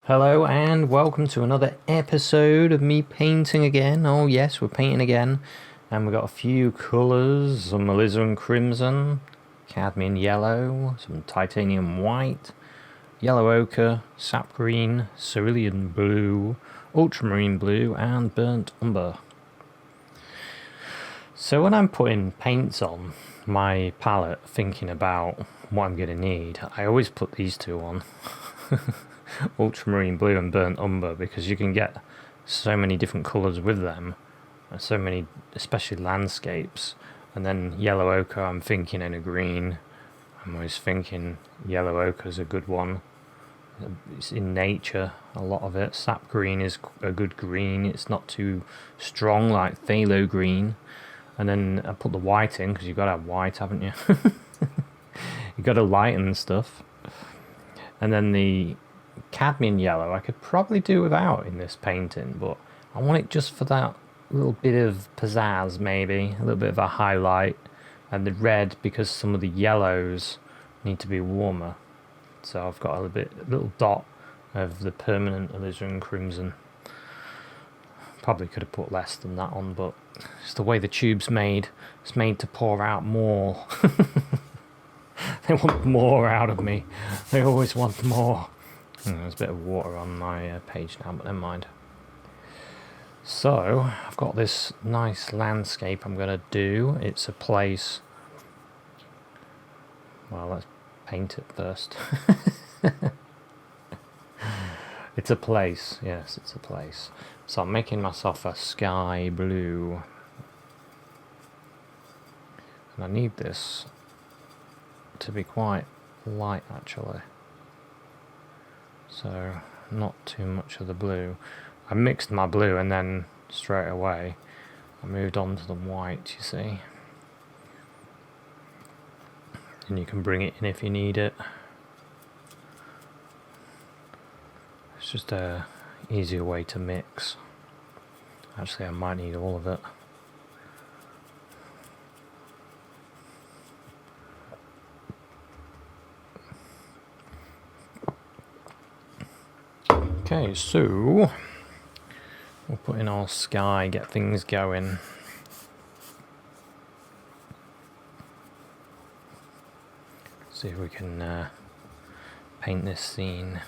Hello and welcome to another episode of me painting again. Oh yes, we're painting again. And we've got a few colours, some alizarin crimson, cadmium yellow, some titanium white, yellow ochre, sap green, cerulean blue, ultramarine blue and burnt umber. So when I'm putting paints on my palette, thinking about what I'm going to need, I always put these two on. Ultramarine blue and burnt umber, because you can get so many different colours with them, so many, especially landscapes. And then yellow ochre, I'm thinking in a green. I'm always thinking yellow ochre is a good one. It's in nature, a lot of it. Sap green is a good green. It's not too strong like phthalo green. And then I put the white in, because you've got to have white, haven't you? You've got to lighten stuff. And then the cadmium yellow I could probably do without in this painting, but I want it just for that little bit of pizzazz, maybe a little bit of a highlight. And the red, because some of the yellows need to be warmer, so I've got a little dot of the permanent alizarin crimson. Probably could have put less than that on, but it's the way the tube's made. It's made to pour out more. They want more out of me. They always want more. There's a bit of water on my page now, but never mind. So, I've got this nice landscape I'm going to do. It's a place... Well, let's paint it first. It's a place. Yes, it's a place. So I'm making myself a sky blue. And I need this to be quite light, actually. So not too much of the blue. I mixed my blue and then straight away I moved on to the white, you see. And you can bring it in if you need it. It's just a easier way to mix. Actually, I might need all of it. Okay, so we'll put in our sky, get things going. See if we can paint this scene.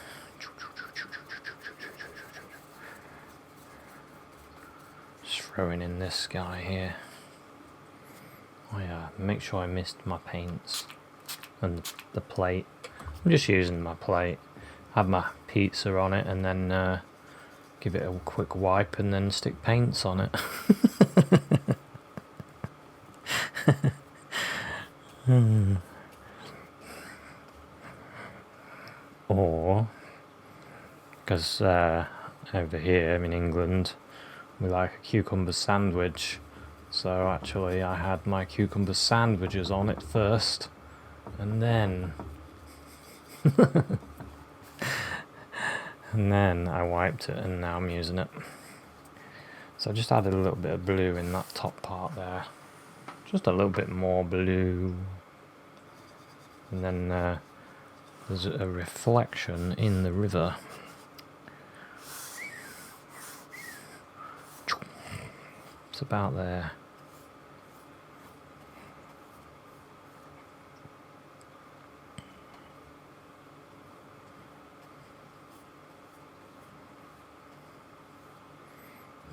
Just throwing in this sky here. Oh yeah, make sure I missed my paints and the plate. I'm just using my plate. Have my pizza on it and then give it a quick wipe and then stick paints on it. Or, because over here in England we like a cucumber sandwich, so actually I had my cucumber sandwiches on it first and then and then I wiped it, and now I'm using it. So I just added a little bit of blue in that top part there. Just a little bit more blue. And then there's a reflection in the river. It's about there.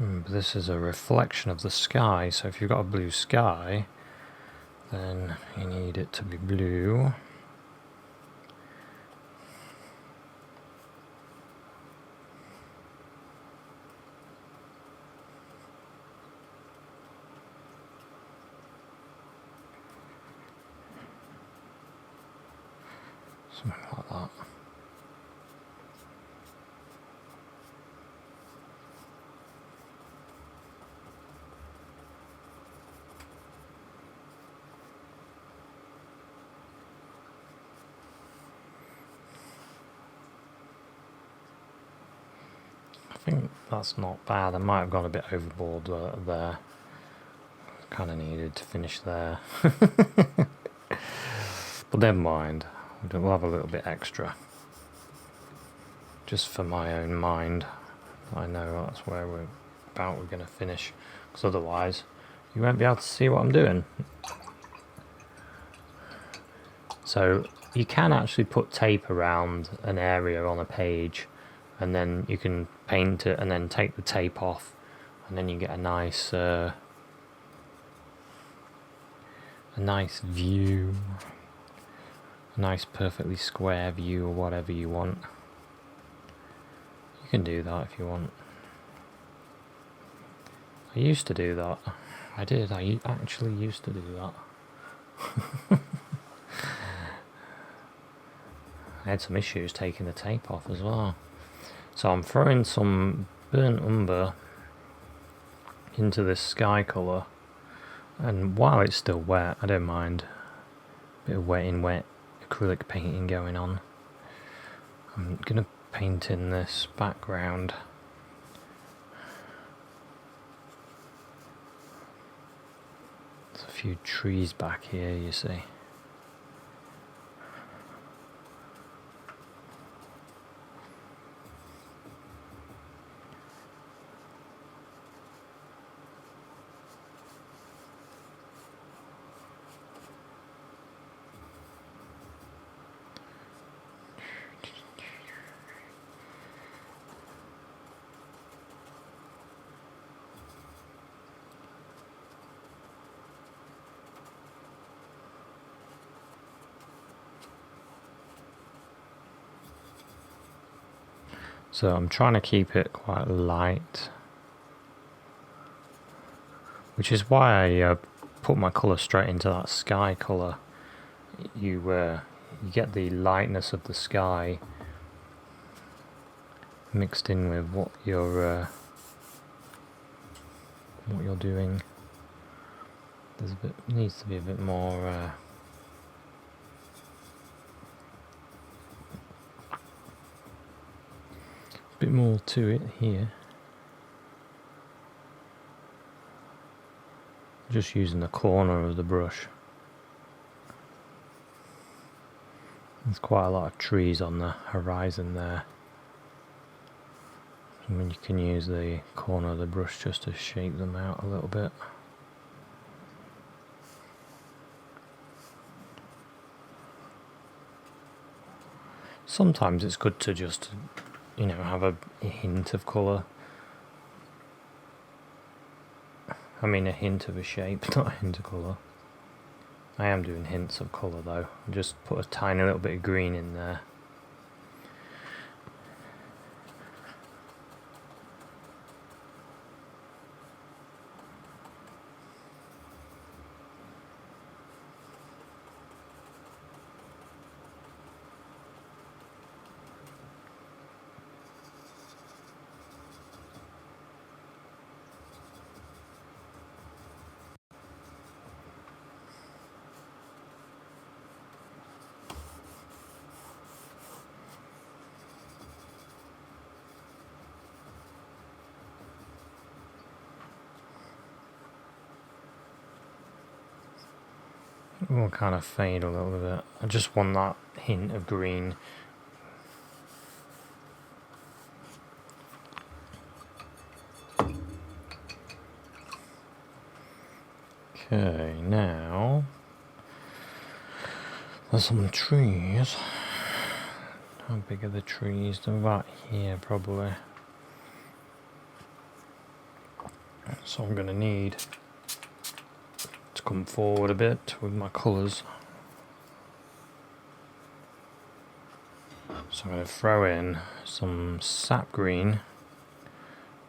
But this is a reflection of the sky, so if you've got a blue sky, then you need it to be blue. Something like that. I think that's not bad. I might have gone a bit overboard there. Kind of needed to finish there. But never mind. We'll have a little bit extra. just for my own mind. I know that's where we're going to finish, because otherwise you won't be able to see what I'm doing. So you can actually put tape around an area on a page, and then you can paint it and then take the tape off, and then you get a nice view, a nice perfectly square view, or whatever you want. You can do that if you want. I used to do that. I actually used to do that. I had some issues taking the tape off as well. So I'm throwing some burnt umber into this sky colour, and while it's still wet, I don't mind. A bit of wet acrylic painting going on. I'm going to paint in this background. There's a few trees back here, you see. So I'm trying to keep it quite light, which is why I put my colour straight into that sky colour. You get the lightness of the sky mixed in with what you're doing. Needs to be a bit more. Bit more to it here. Just using the corner of the brush. There's quite a lot of trees on the horizon there. I mean, you can use the corner of the brush just to shape them out a little bit. Sometimes it's good to just, have a hint of colour. I mean, a hint of a shape, not a hint of colour. I am doing hints of colour though. Just put a tiny little bit of green in there. It will kind of fade a little bit. I just want that hint of green. Okay, now there's some trees. How big are the trees? They're about here probably. So I'm going to need to come forward a bit with my colours. So I'm going to throw in some sap green,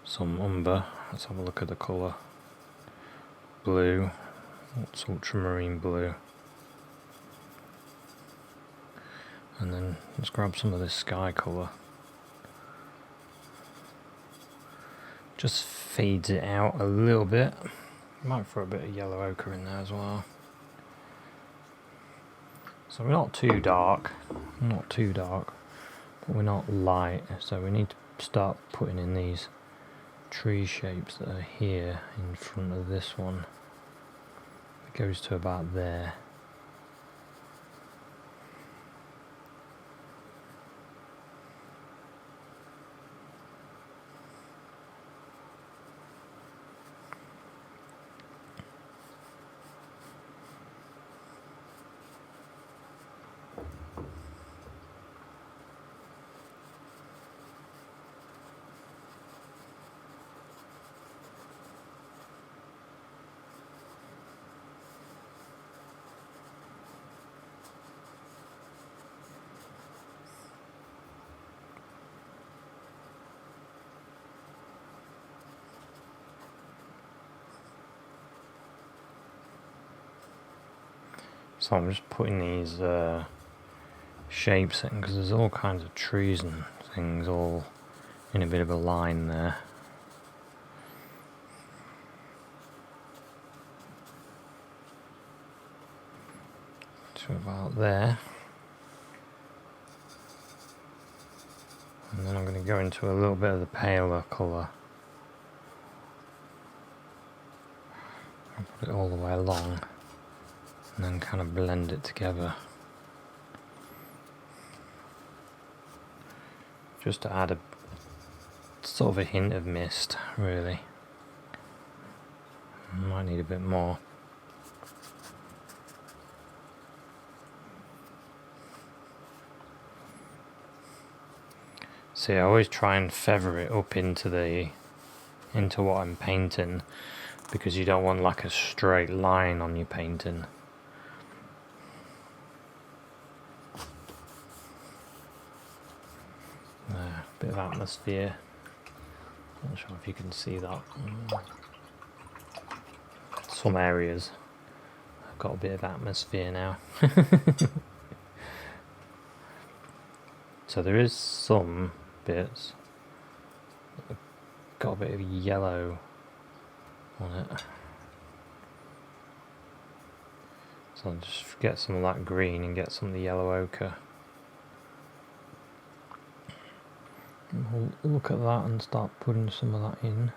some umber. Let's have a look at the colour. Blue. It's ultramarine blue. And then let's grab some of this sky colour. Just fades it out a little bit. Might throw a bit of yellow ochre in there as well. So we're not too dark, but we're not light. So we need to start putting in these tree shapes that are here in front of this one. It goes to about there. So I'm just putting these shapes in because there's all kinds of trees and things all in a bit of a line there. To about there. And then I'm going to go into a little bit of the paler colour. I'll put it all the way along and then kind of blend it together. Just to add a sort of a hint of mist, really. Might need a bit more. See, I always try and feather it up into what I'm painting, because you don't want like a straight line on your painting. Bit of atmosphere. Not sure if you can see that. Some areas I've got a bit of atmosphere now. So there is some bits that got a bit of yellow on it. So I'll just get some of that green and get some of the yellow ochre. We'll look at that and start putting some of that in.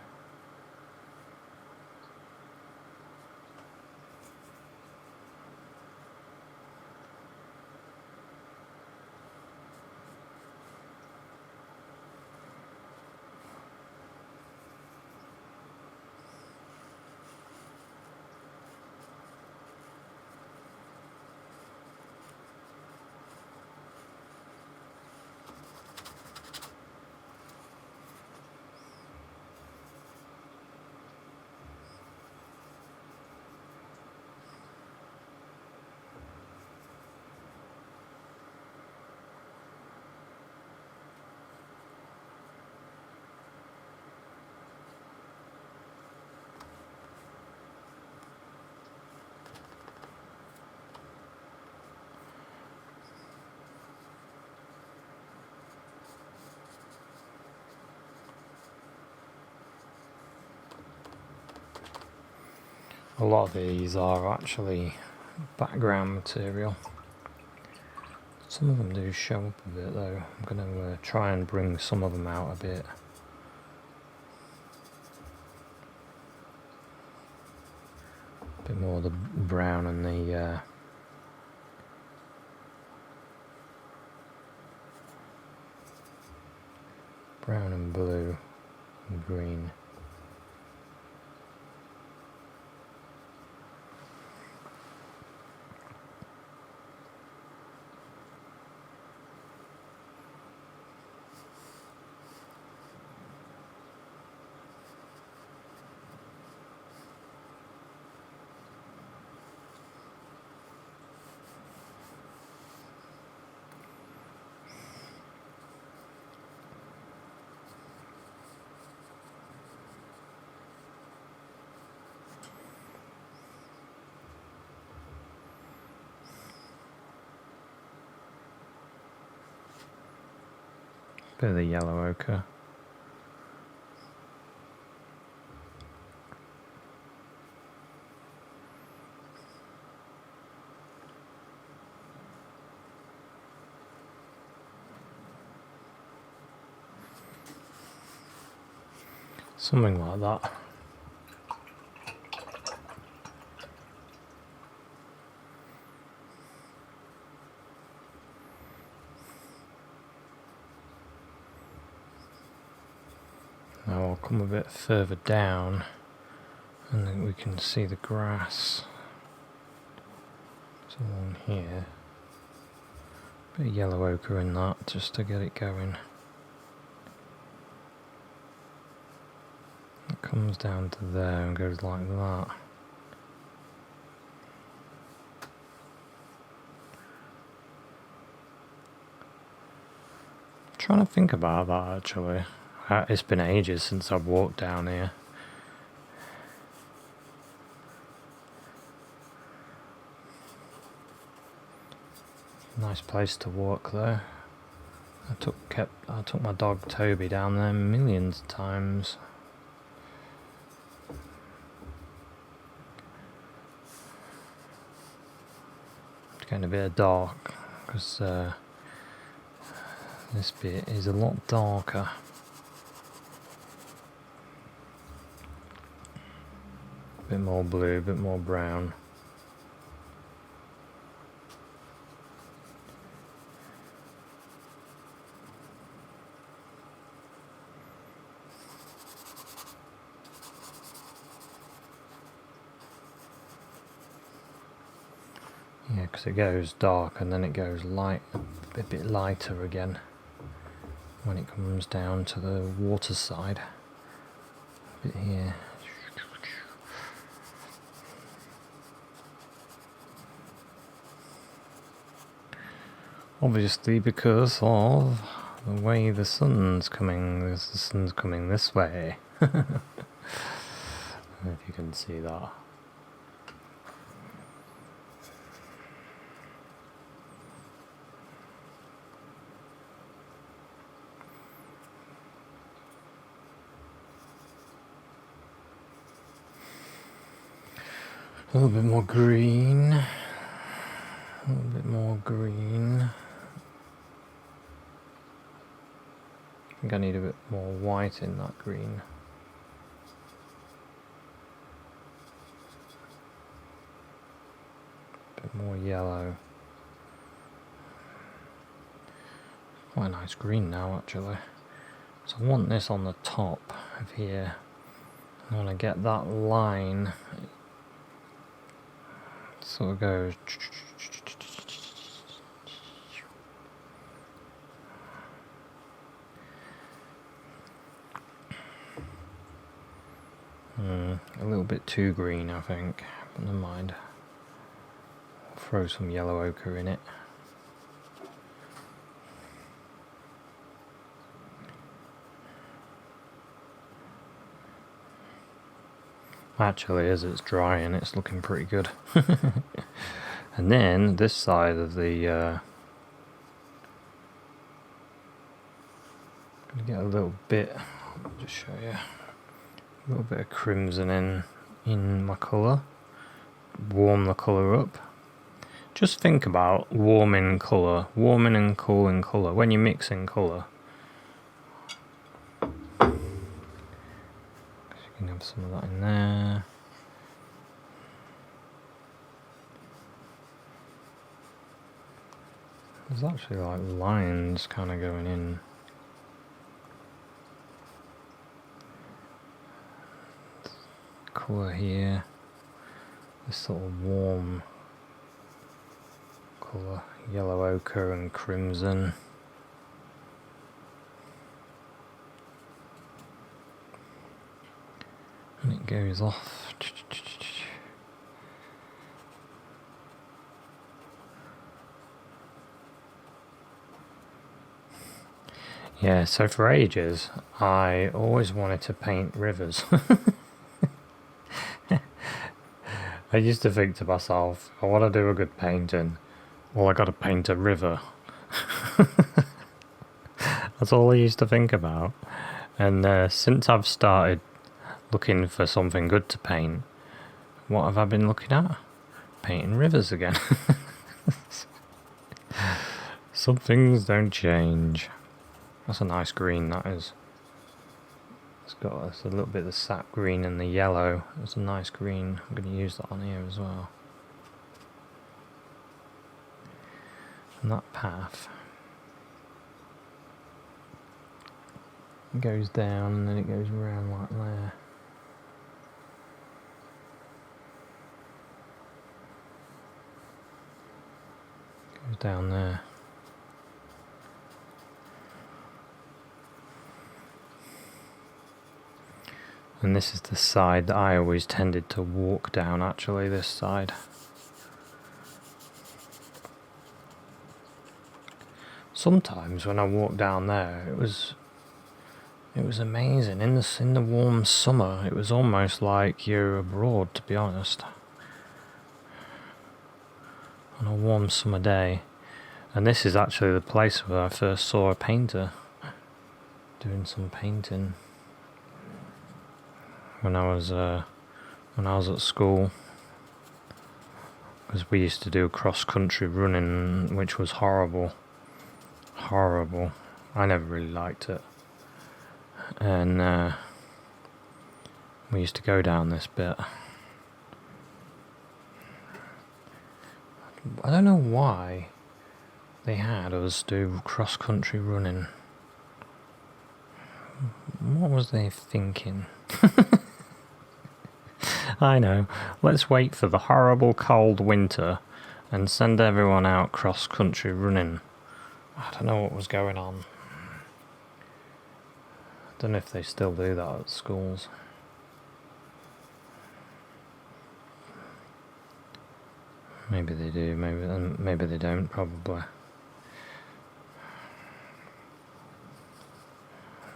A lot of these are actually background material. Some of them do show up a bit though. I'm going to try and bring some of them out a bit. A bit more of the brown and the brown and blue and green. Bit of the yellow ochre. Something like that. Now I'll come a bit further down and then we can see the grass. It's along here. Bit of yellow ochre in that just to get it going. It comes down to there and goes like that. I'm trying to think about that actually. It's been ages since I've walked down here. Nice place to walk though. I took my dog Toby down there millions of times. It's getting a bit dark because this bit is a lot darker. A bit more blue, a bit more brown. Yeah, because it goes dark and then it goes light, a bit lighter again when it comes down to the water side. A bit here. Obviously because of the way the sun's coming. The sun's coming this way. I don't know if you can see that. A little bit more green. A little bit more green. I think I need a bit more white in that green. A bit more yellow. Quite a nice green now actually. So I want this on the top of here. I want to get that line. Sort of goes. A little bit too green, I think, but never mind. I'll throw some yellow ochre in it. Actually, as it's drying, it's looking pretty good. And then this side of the gonna get a little bit. I'll just show you a little bit of crimson in my colour. Warm the colour up. Just think about warming colour, warming and cooling colour when you're mixing colour. You can have some of that in there. There's actually like lines kind of going in. Colour here. This sort of warm colour, yellow ochre and crimson. And it goes off. Yeah, so for ages, I always wanted to paint rivers. I used to think to myself, I want to do a good painting. Well, I got to paint a river. That's all I used to think about. And since I've started looking for something good to paint, what have I been looking at? Painting rivers again. Some things don't change. That's a nice green, that is. It's got a little bit of the sap green and the yellow. It's a nice green. I'm going to use that on here as well. And that path goes down and then it goes around like there. Goes down there. And this is the side that I always tended to walk down, actually, this side. Sometimes when I walked down there, it was amazing. In the warm summer, it was almost like you're abroad, to be honest. On a warm summer day. And this is actually the place where I first saw a painter doing some painting when I was at school, because we used to do cross-country running, which was horrible. I never really liked it, and we used to go down this bit. I don't know why they had us do cross-country running. What was they thinking? I know. Let's wait for the horrible cold winter and send everyone out cross-country running. I don't know what was going on. I don't know if they still do that at schools. Maybe they do, maybe they don't, probably.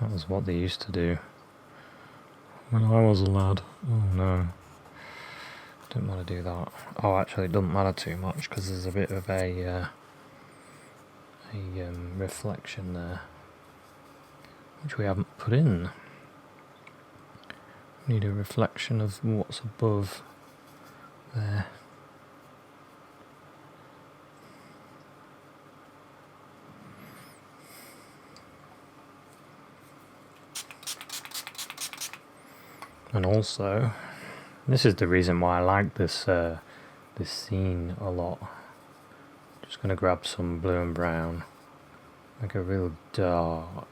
That was what they used to do when I was a lad. Oh no. Didn't want to do that. Oh, actually it doesn't matter too much because there's a bit of a reflection there, which we haven't put in. We need a reflection of what's above there. And also, this is the reason why I like this scene a lot. Just going to grab some blue and brown, make a real dark.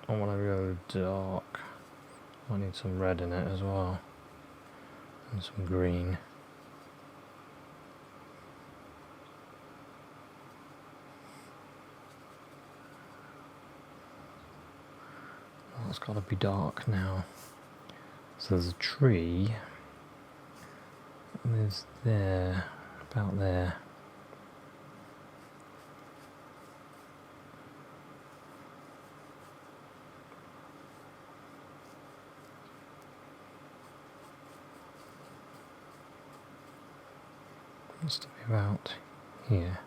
I want a real dark. I need some red in it as well, and some green. Oh, it's got to be dark now. So there's a tree, and there's there, about there. Must be about here.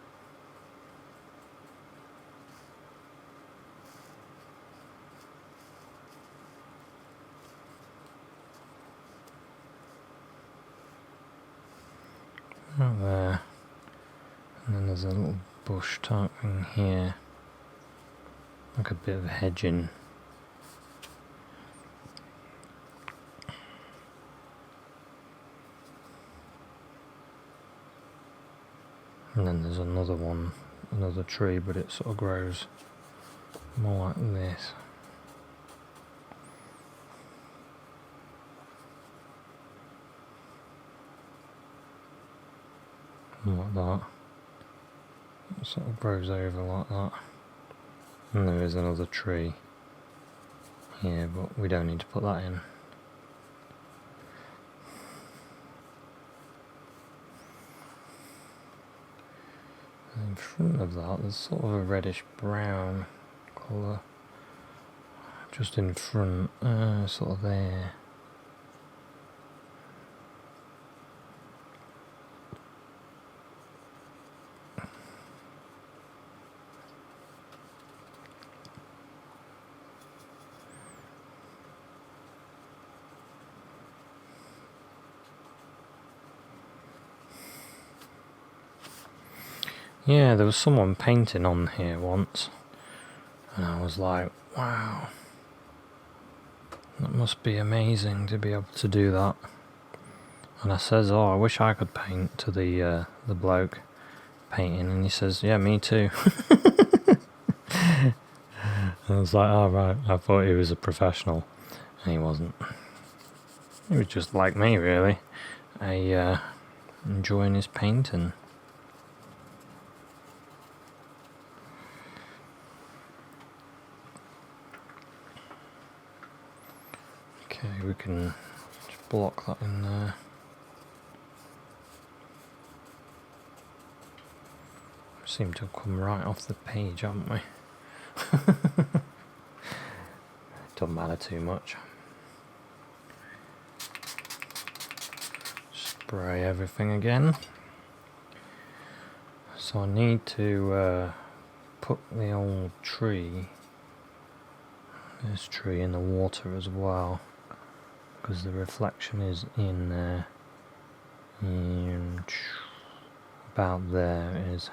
Out there, and then there's a little bush type thing here, like a bit of hedging. And then there's another one, another tree, but it sort of grows more like this. Like that. It sort of grows over like that. And there is another tree here, but we don't need to put that in. And in front of that there's sort of a reddish brown colour just in front, sort of there. Yeah, there was someone painting on here once, and I was like, wow, that must be amazing to be able to do that. And I says, oh, I wish I could paint, to the bloke painting, and he says, yeah, me too. I was like, oh right, I thought he was a professional, and he wasn't. He was just like me, really, enjoying his painting. Okay, we can just block that in there. We seem to have come right off the page, haven't we? Doesn't matter too much. Spray everything again. So I need to put the old tree, this tree, in the water as well, because the reflection is in there. And about there it is.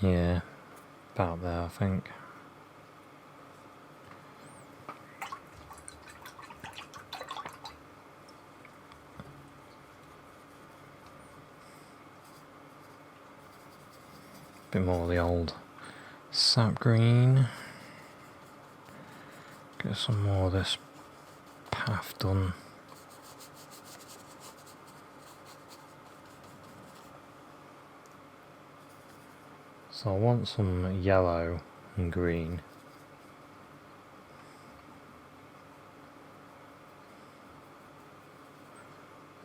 Yeah, about there I think. Bit more of the old sap green. Get some more of this path done. So I want some yellow and green.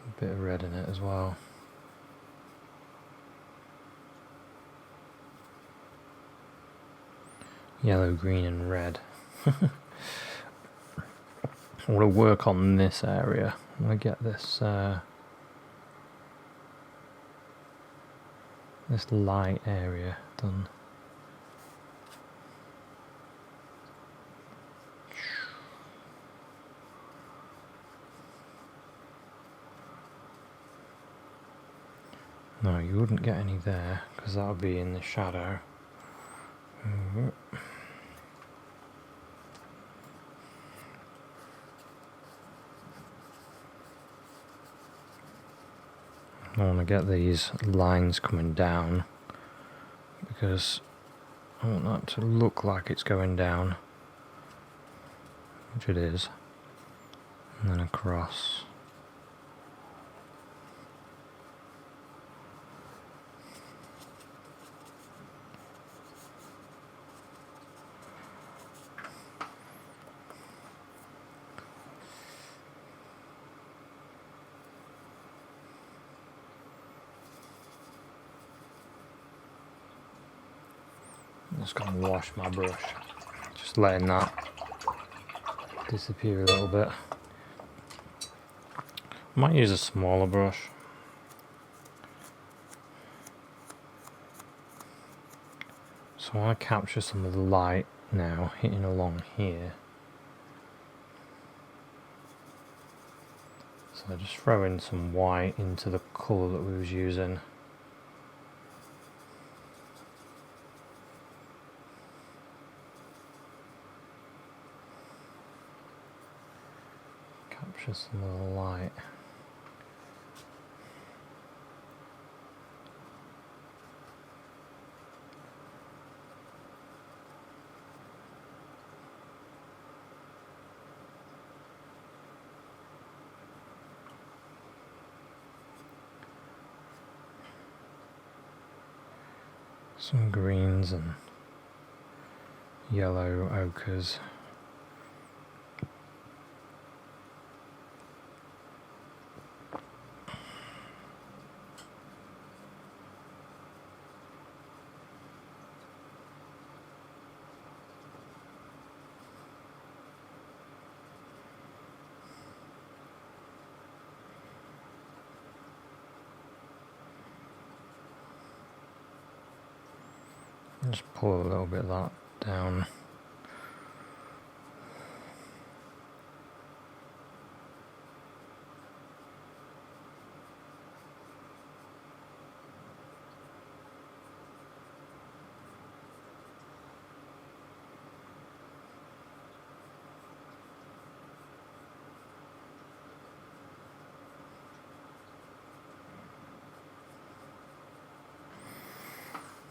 A bit of red in it as well. Yellow, green and red. I want to work on this area. I want to get this this light area done. No, you wouldn't get any there because that would be in the shadow. I want to get these lines coming down because I want that to look like it's going down, which it is, and then across. I'm just going to wash my brush, just letting that disappear a little bit. I might use a smaller brush. So I want to capture some of the light now hitting along here. So I just throw in some white into the colour that we was using. Capture some of the light. Some greens and yellow ochres. Just pull a little bit of that down.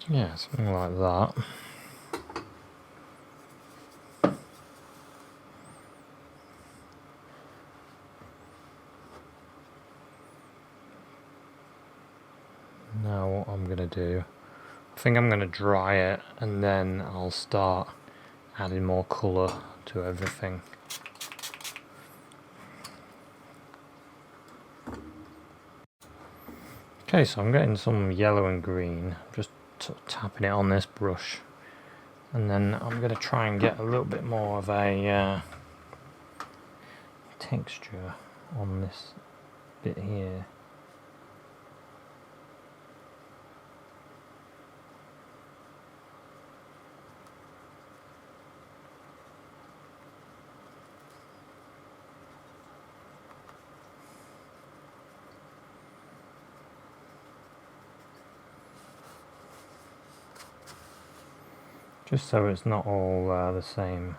Yeah, something like that. Now what I'm going to do, I think I'm going to dry it and then I'll start adding more colour to everything. Okay, so I'm getting some yellow and green, just sort of tapping it on this brush, and then I'm going to try and get a little bit more of a texture on this bit here. Just so it's not all the same.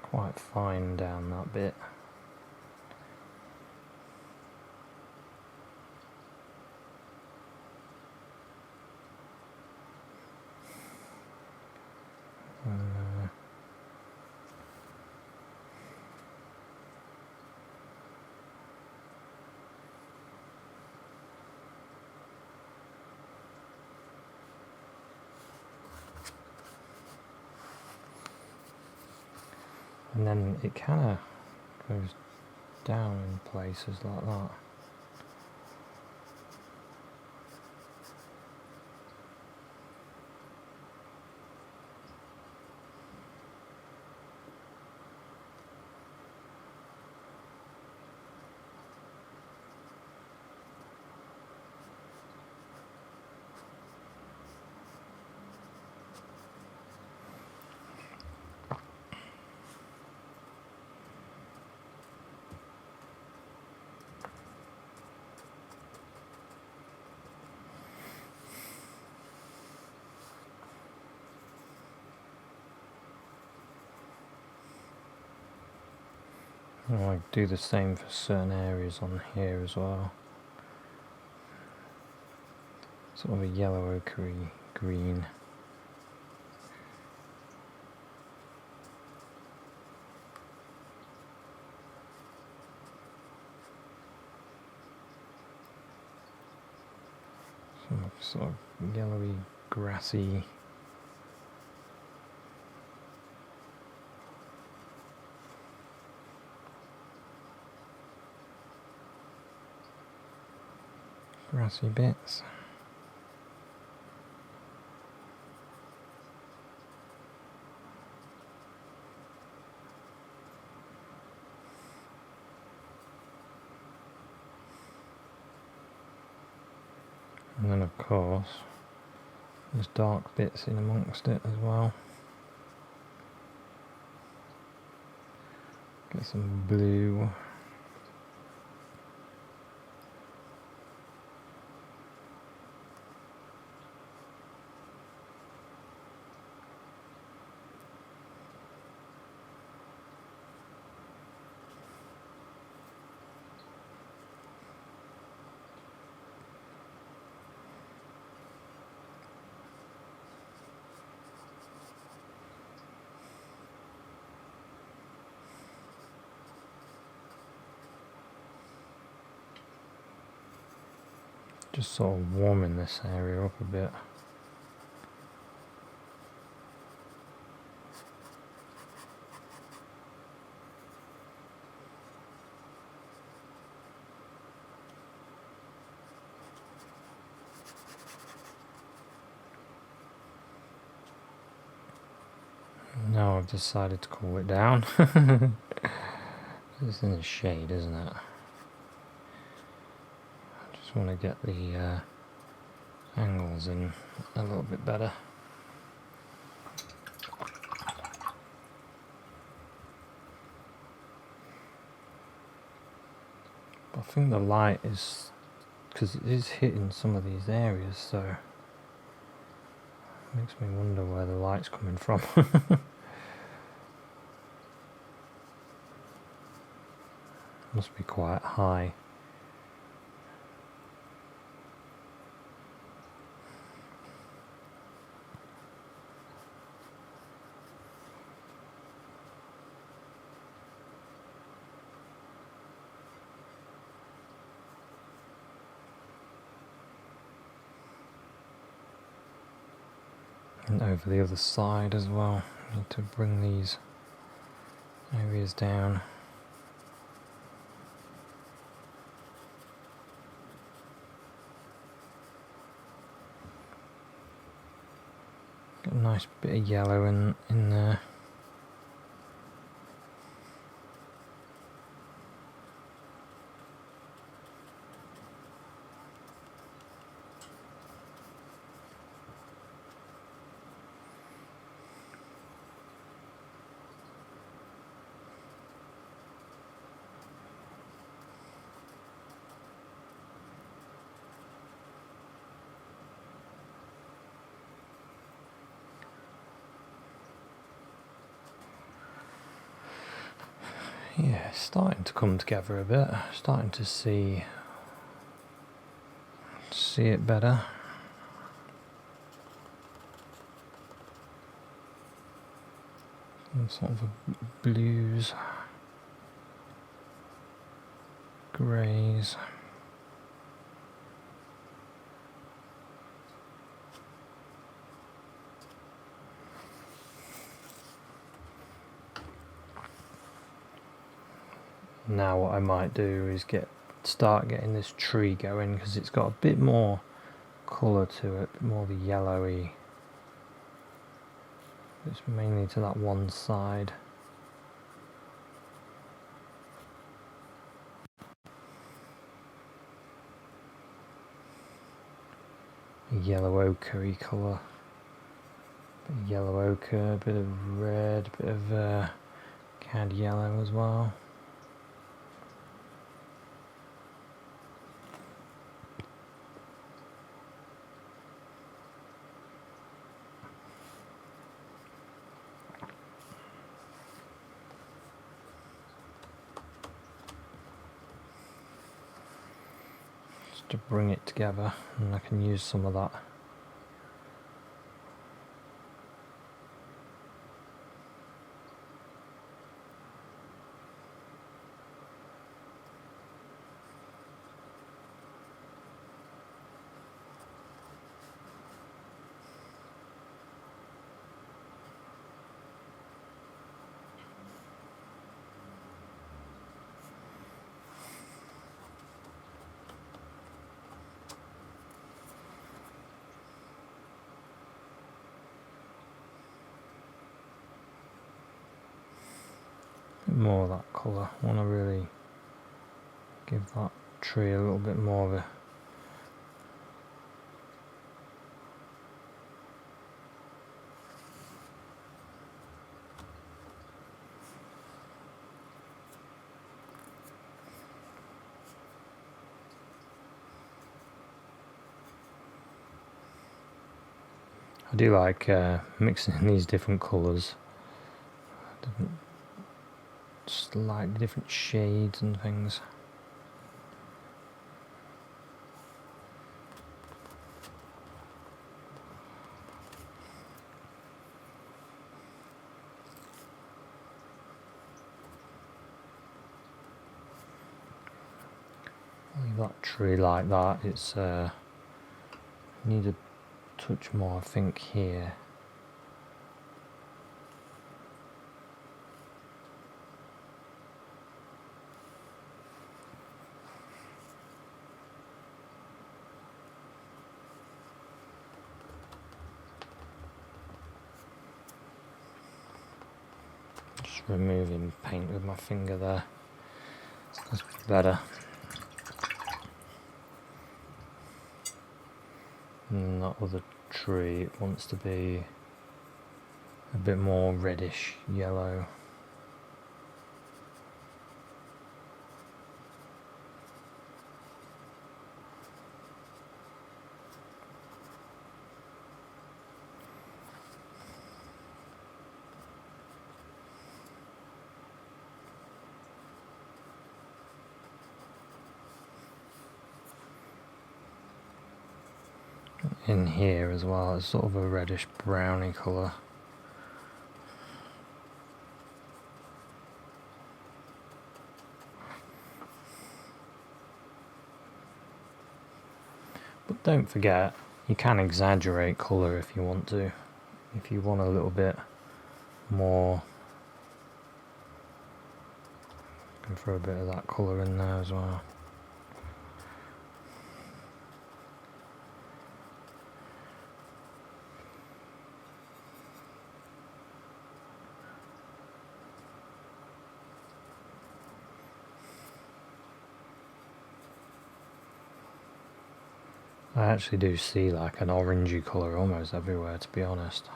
Quite fine down that bit. And then it kind of goes down in places like that. I do the same for certain areas on here as well. Sort of a yellow ochre green. Some sort of yellowy, grassy. Grassy bits. And then of course there's dark bits in amongst it as well. Get some blue. Just sort of warming this area up a bit. Now I've decided to cool it down. It's in the shade, isn't it? Just want to get the angles in a little bit better. I think the light is, because it is hitting some of these areas, so it makes me wonder where the light's coming from. Must be quite high. And over the other side as well, need to bring these areas down. Got a nice bit of yellow in there. Yeah, it's starting to come together a bit. Starting to see it better. Some sort of blues, greys. Now what I might do is start getting this tree going, because it's got a bit more colour to it, a bit more of a yellowy. It's mainly to that one side. A yellow ochre-y colour. Yellow ochre, a bit of red, a bit of cad yellow as well. To bring it together, and I can use some of that. More of that colour. I want to really give that tree a little bit more of a I do like mixing these different colours, slightly different shades and things. Leave that tree like that. It's need a touch more, I think, here. Just removing paint with my finger there. That's better. And that other tree, it wants to be a bit more reddish yellow. In here as well, it's sort of a reddish browny colour. But don't forget, you can exaggerate colour if you want to. If you want a little bit more, you can throw a bit of that colour in there as well. I actually do see like an orangey colour almost everywhere, to be honest.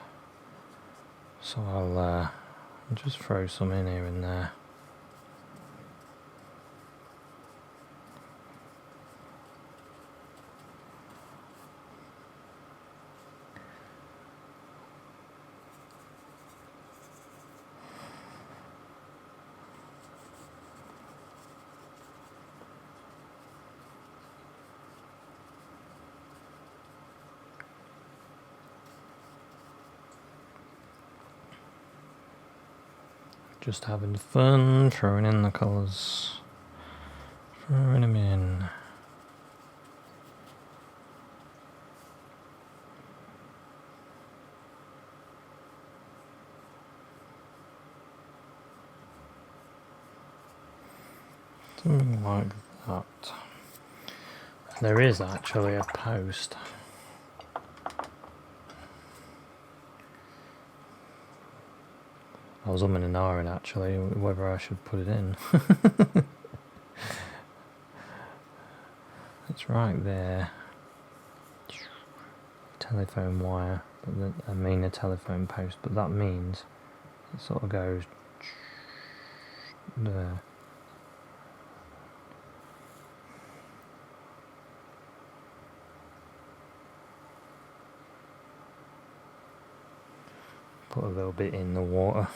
So I'll just throw some in here and there. Just having fun, throwing in the colours, throwing them in. Something like that. There is actually a post. I was umming and ahhing actually whether I should put it in. It's right there. Telephone wire, but I mean a telephone post, but that means it sort of goes there. Put a little bit in the water.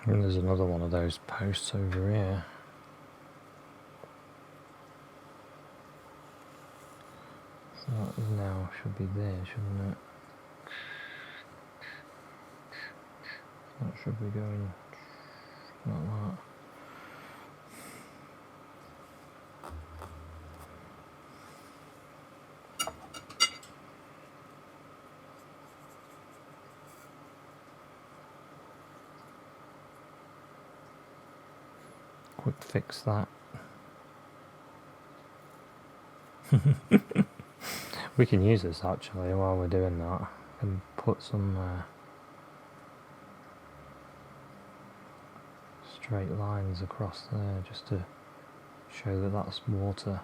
And there's another one of those posts over here. So that now should be there, shouldn't it? That should be going like that. Quick fix that. We can use this actually while we're doing that. And put some straight lines across there just to show that that's water.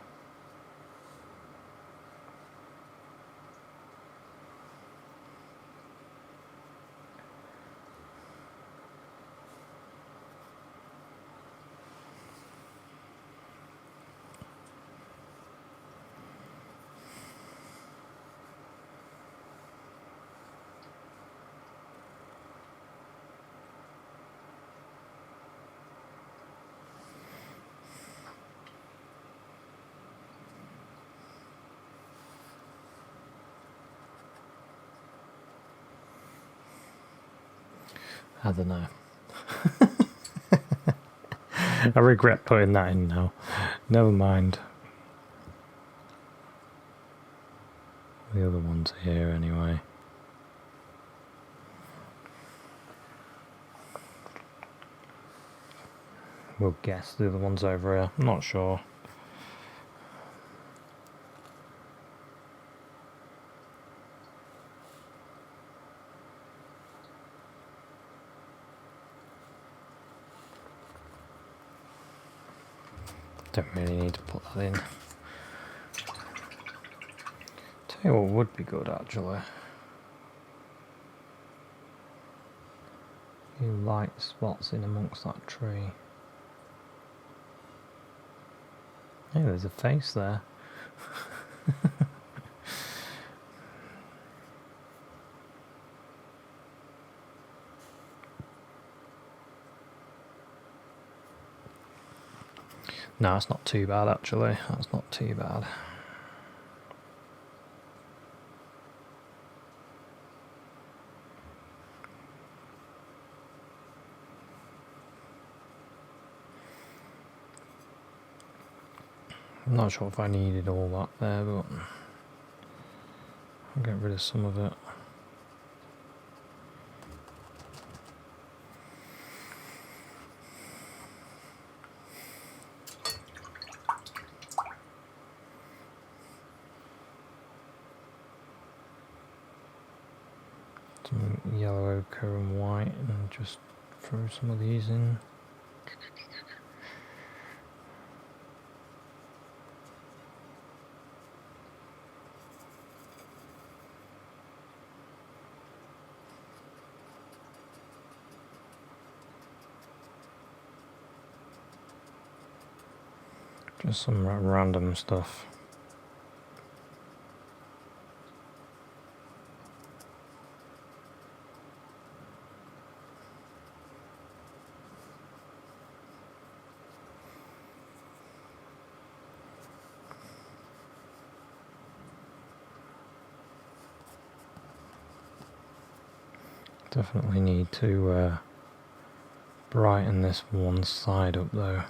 I don't know. I regret putting that in now. Never mind. The other one's here anyway. We'll guess the other one's over here. I'm not sure. Don't really need to put that in. Tell you what would be good actually. A few light spots in amongst that tree. Hey, there's a face there. No, it's not too bad actually. That's not too bad. I'm not sure if I needed all that there, but I'll get rid of some of it. ochre and white, and just throw some of these in. Just some random stuff. Definitely need to brighten this one side up though.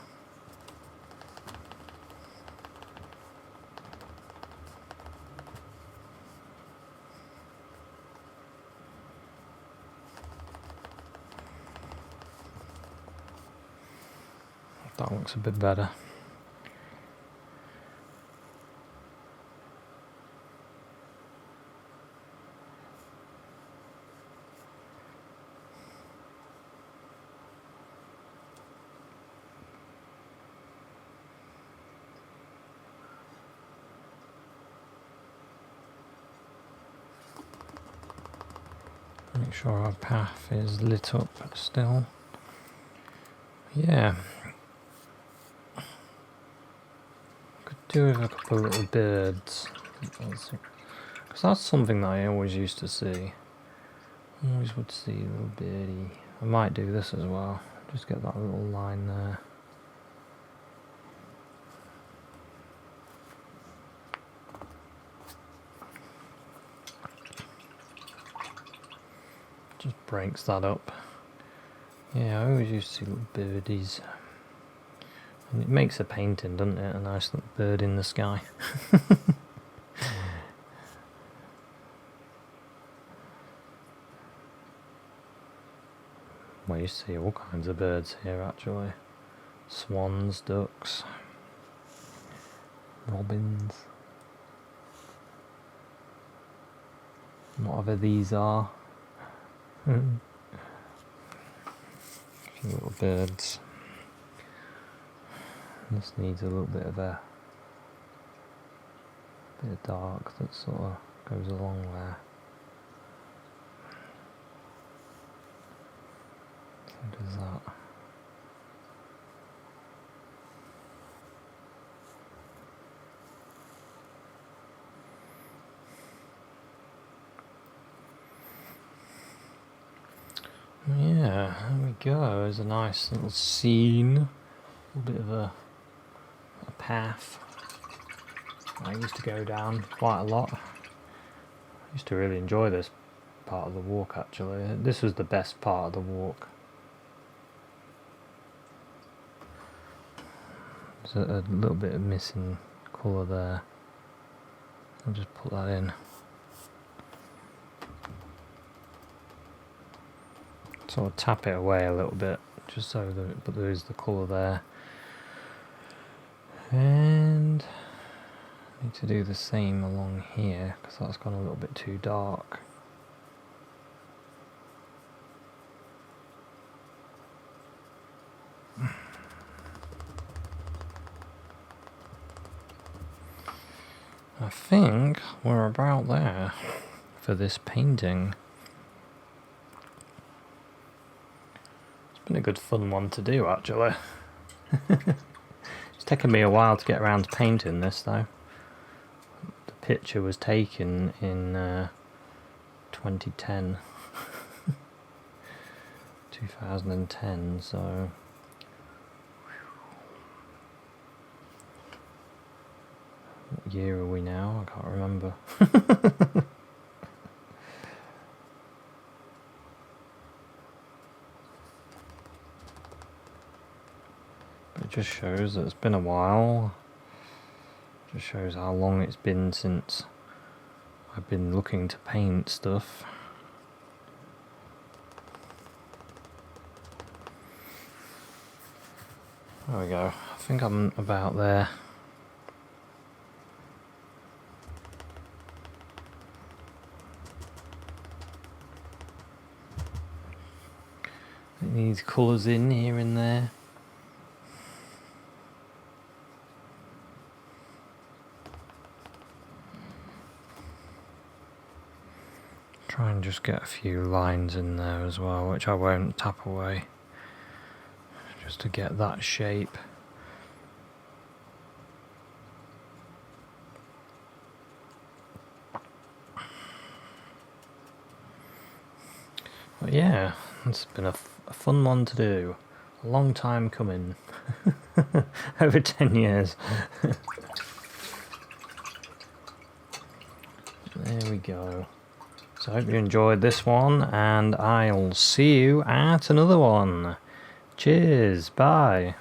That looks a bit better. Make sure our path is lit up still. Yeah. Could do with a couple of little birds. Because that's something that I always used to see. I always would see a little birdie. I might do this as well. Just get that little line there. Just breaks that up. Yeah, I always used to see little birdies. And it makes a painting, doesn't it? A nice little bird in the sky. Well, you see all kinds of birds here actually. Swans, ducks, robins. Whatever these are. A few little birds. This needs a little bit of dark that sort of goes along there. So does that. Yeah, there we go. There's a nice little scene. A little bit of a path. I used to go down quite a lot. I used to really enjoy this part of the walk actually. This was the best part of the walk. There's a little bit of missing colour there. I'll just put that in. Sort of tap it away a little bit, just so that, but there is the colour there. And I need to do the same along here because that's gone a little bit too dark. I think we're about there for this painting. It's been a good fun one to do actually. It's taken me a while to get around to painting this though. The picture was taken in 2010. 2010, so what year are we now? I can't remember. It just shows that it's been a while. It just shows how long it's been since I've been looking to paint stuff. There we go. I think I'm about there. these colours in here and there. Try and just get a few lines in there as well, which I won't tap away, just to get that shape. But yeah, it's been a fun one to do. A long time coming. Over 10 years. There we go. So I hope you enjoyed this one, and I'll see you at another one. Cheers, bye.